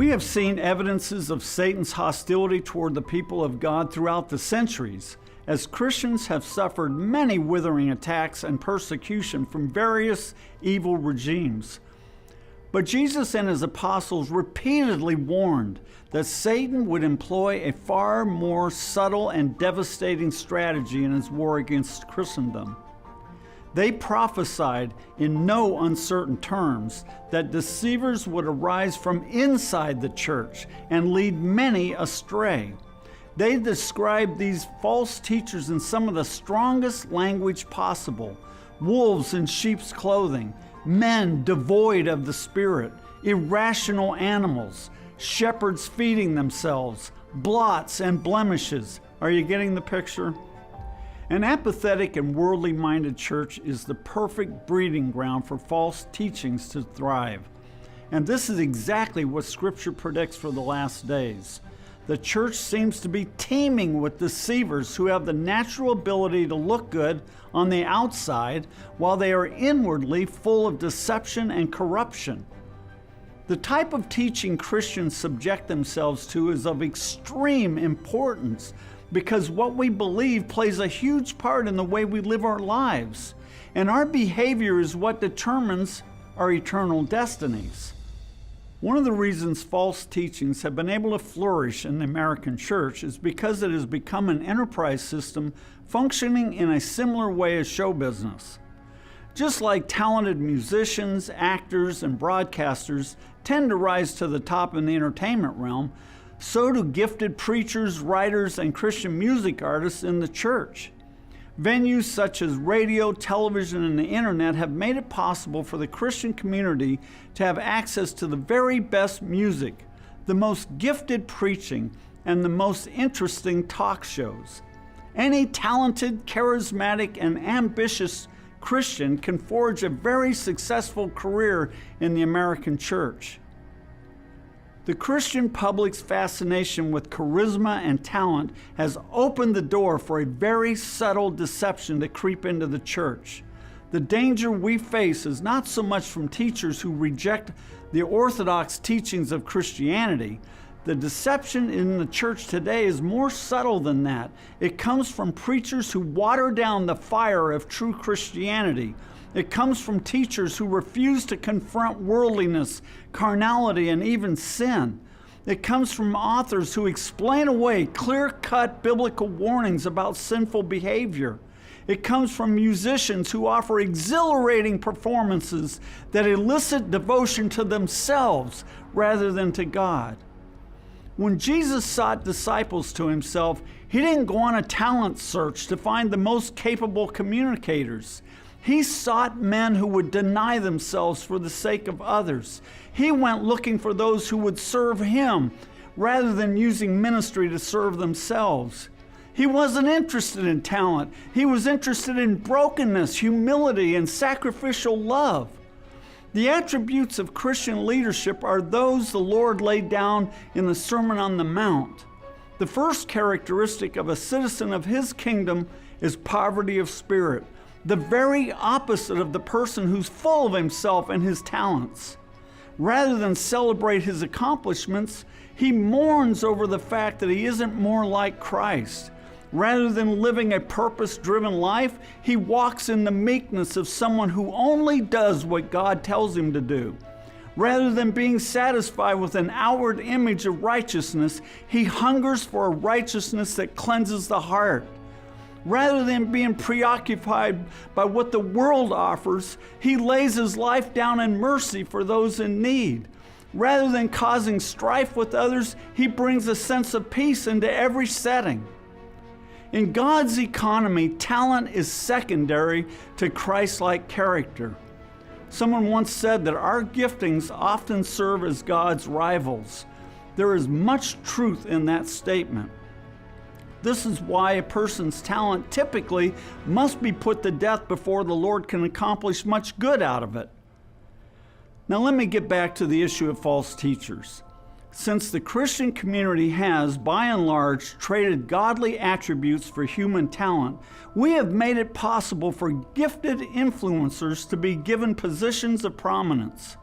We have seen evidences of Satan's hostility toward the people of God throughout the centuries, as Christians have suffered many withering attacks and persecution from various evil regimes. But Jesus and his apostles repeatedly warned that Satan would employ a far more subtle and devastating strategy in his war against Christendom. They prophesied in no uncertain terms that deceivers would arise from inside the church and lead many astray. They described these false teachers in some of the strongest language possible: wolves in sheep's clothing, men devoid of the Spirit, irrational animals, shepherds feeding themselves, blots and blemishes. Are you getting the picture? An apathetic and worldly-minded church is the perfect breeding ground for false teachings to thrive. And this is exactly what Scripture predicts for the last days. The church seems to be teeming with deceivers who have the natural ability to look good on the outside while they are inwardly full of deception and corruption. The type of teaching Christians subject themselves to is of extreme importance, because what we believe plays a huge part in the way we live our lives, and our behavior is what determines our eternal destinies. One of the reasons false teachings have been able to flourish in the American church is because it has become an enterprise system functioning in a similar way as show business. Just like talented musicians, actors, and broadcasters tend to rise to the top in the entertainment realm, so do gifted preachers, writers, and Christian music artists in the church. Venues such as radio, television, and the internet have made it possible for the Christian community to have access to the very best music, the most gifted preaching, and the most interesting talk shows. Any talented, charismatic, and ambitious Christian can forge a very successful career in the American church. The Christian public's fascination with charisma and talent has opened the door for a very subtle deception to creep into the church. The danger we face is not so much from teachers who reject the orthodox teachings of Christianity. The deception in the church today is more subtle than that. It comes from preachers who water down the fire of true Christianity. It comes from teachers who refuse to confront worldliness, carnality, and even sin. It comes from authors who explain away clear-cut biblical warnings about sinful behavior. It comes from musicians who offer exhilarating performances that elicit devotion to themselves rather than to God. When Jesus sought disciples to himself, he didn't go on a talent search to find the most capable communicators. He sought men who would deny themselves for the sake of others. He went looking for those who would serve him rather than using ministry to serve themselves. He wasn't interested in talent. He was interested in brokenness, humility, and sacrificial love. The attributes of Christian leadership are those the Lord laid down in the Sermon on the Mount. The first characteristic of a citizen of his kingdom is poverty of spirit, the very opposite of the person who's full of himself and his talents. Rather than celebrate his accomplishments, he mourns over the fact that he isn't more like Christ. Rather than living a purpose-driven life, he walks in the meekness of someone who only does what God tells him to do. Rather than being satisfied with an outward image of righteousness, he hungers for a righteousness that cleanses the heart. Rather than being preoccupied by what the world offers, he lays his life down in mercy for those in need. Rather than causing strife with others, he brings a sense of peace into every setting. In God's economy, talent is secondary to Christ-like character. Someone once said that our giftings often serve as God's rivals. There is much truth in that statement. This is why a person's talent typically must be put to death before the Lord can accomplish much good out of it. Now let me get back to the issue of false teachers. Since the Christian community has, by and large, traded godly attributes for human talent, we have made it possible for gifted influencers to be given positions of prominence.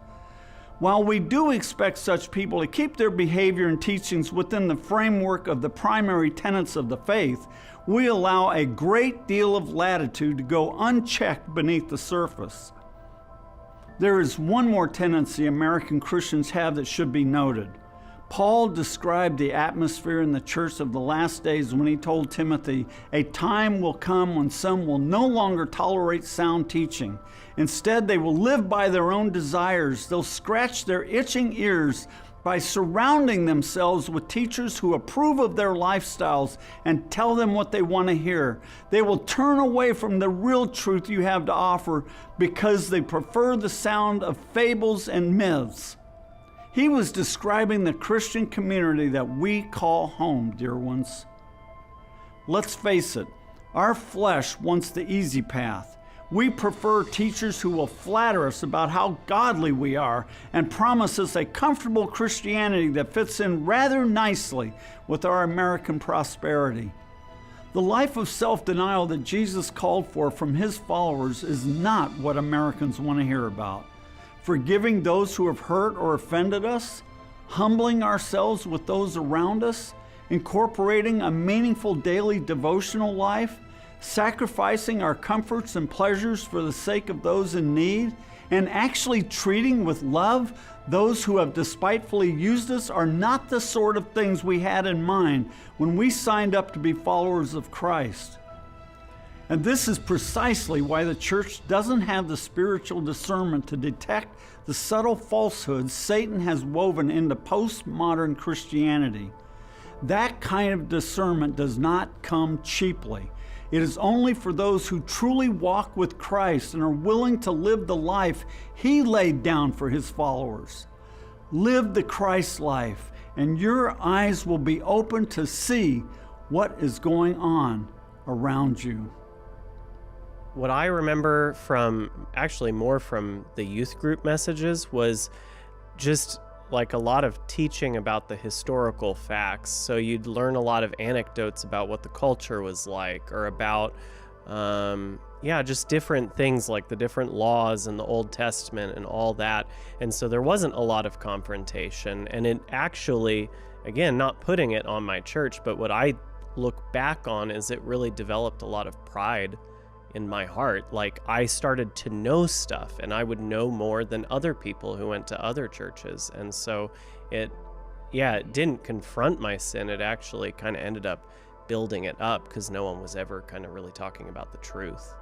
While we do expect such people to keep their behavior and teachings within the framework of the primary tenets of the faith, we allow a great deal of latitude to go unchecked beneath the surface. There is one more tendency American Christians have that should be noted. Paul described the atmosphere in the church of the last days when he told Timothy, "A time will come when some will no longer tolerate sound teaching. Instead, they will live by their own desires. They'll scratch their itching ears by surrounding themselves with teachers who approve of their lifestyles and tell them what they want to hear. They will turn away from the real truth you have to offer because they prefer the sound of fables and myths." He was describing the Christian community that we call home, dear ones. Let's face it, our flesh wants the easy path. We prefer teachers who will flatter us about how godly we are and promise us a comfortable Christianity that fits in rather nicely with our American prosperity. The life of self-denial that Jesus called for from his followers is not what Americans want to hear about. Forgiving those who have hurt or offended us, humbling ourselves with those around us, incorporating a meaningful daily devotional life, sacrificing our comforts and pleasures for the sake of those in need, and actually treating with love those who have despitefully used us are not the sort of things we had in mind when we signed up to be followers of Christ. And this is precisely why the church doesn't have the spiritual discernment to detect the subtle falsehoods Satan has woven into postmodern Christianity. That kind of discernment does not come cheaply. It is only for those who truly walk with Christ and are willing to live the life he laid down for his followers. Live the Christ life, and your eyes will be open to see what is going on around you. What I remember more from the youth group messages was just like a lot of teaching about the historical facts. So you'd learn a lot of anecdotes about what the culture was like, or about, just different things like the different laws in the Old Testament and all that. And so there wasn't a lot of confrontation. And it actually, again, not putting it on my church, but what I look back on is it really developed a lot of pride in my heart. Like, I started to know stuff, and I would know more than other people who went to other churches. And so it didn't confront my sin. It actually kind of ended up building it up, because no one was ever kind of really talking about the truth.